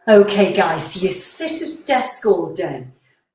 Okay, guys, so you sit at a desk all day.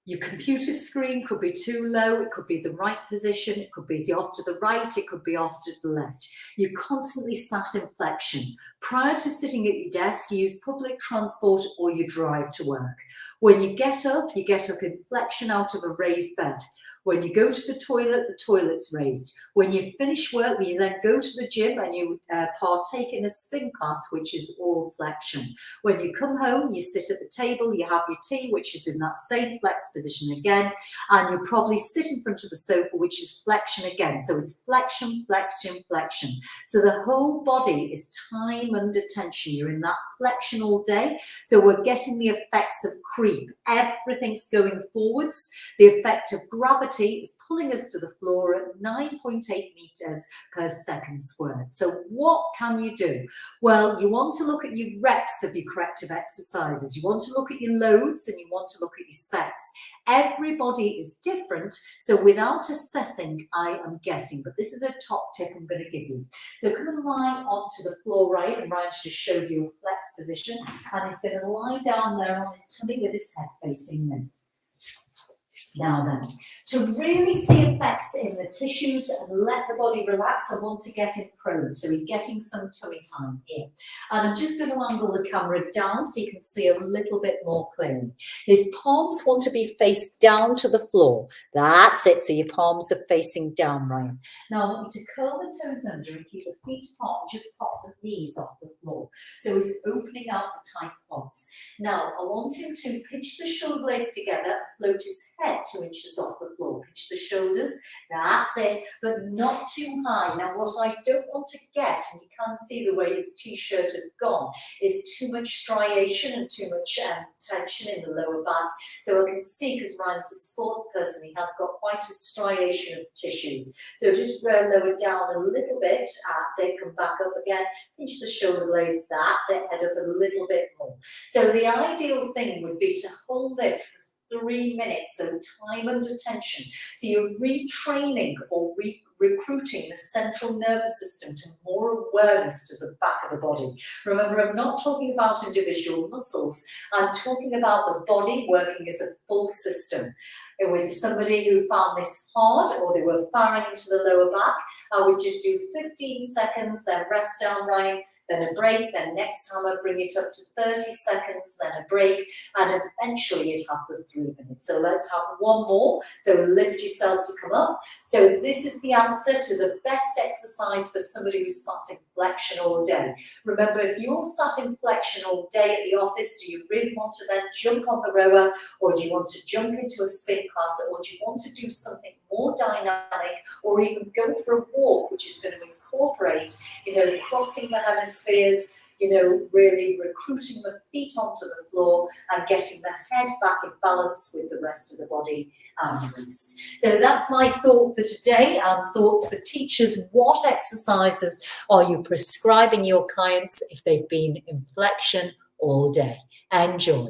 Your computer screen could be too low, it could be the right position, it could be off to the right, it could be off to the left. You're constantly sat in flexion. Prior to sitting at your desk, you use public transport or you drive to work. When you get up in flexion out of a raised bed. When you go to the toilet's raised. When you finish work, you then go to the gym and you partake in a spin class, which is all flexion. When you come home, you sit at the table, you have your tea, which is in that same flex position again, and you probably sit in front of the sofa, which is flexion again. So it's flexion, flexion, flexion. So the whole body is time under tension. You're in that flexion all day. So we're getting the effects of creep. Everything's going forwards. The effect of gravity is pulling us to the floor at 9.8 meters per second squared. So what can you do? Well, you want to look at your reps of your corrective exercises. You want to look at your loads and you want to look at your sets. Everybody is different. So without assessing, I am guessing, but this is a top tip I'm going to give you. So come and lie onto the floor, right? And Ryan's just showed you a flex position and he's going to lie down there on his tummy with his head facing me. Now then, to really see effects in the tissues and let the body relax, I want to get him prone. So he's getting some tummy time here. And I'm just going to angle the camera down so you can see a little bit more clearly. His palms want to be faced down to the floor. That's it. So your palms are facing down, Ryan. Now I want you to curl the toes under and keep the feet apart and just pop the knees off the floor. So he's opening out the tight quads. Now I want him to pinch the shoulder blades together and float his head 2 inches off the floor. Pinch the shoulders, that's it, but not too high. Now what I don't want to get, and you can see the way his t-shirt has gone, is too much striation and too much tension in the lower back. So I can see, because Ryan's a sports person, he has got quite a striation of tissues. So just lower down a little bit, that's it, come back up again, pinch the shoulder blades, that's it, head up a little bit more. So the ideal thing would be to hold this for 3 minutes, so time under tension. So you're retraining or recruiting the central nervous system to more awareness to the back of the body. Remember, I'm not talking about individual muscles. I'm talking about the body working as a full system. And with somebody who found this hard or they were firing into the lower back, I would just do 15 seconds, then rest down, Ryan, then a break, then next time I bring it up to 30 seconds, then a break, and eventually you'd have the 3 minutes. So let's have one more. So lift yourself to come up. So this is the answer to the best exercise for somebody who's sat in flexion all day. Remember, if you're sat in flexion all day at the office, do you really want to then jump on the rower, or do you want to jump into a spin class, or do you want to do something more dynamic, or even go for a walk, which is going to incorporate, crossing the hemispheres, really recruiting the feet onto the floor and getting the head back in balance with the rest of the body and rest. So that's my thought for today, and thoughts for teachers. What exercises are you prescribing your clients if they've been in flexion all day? Enjoy.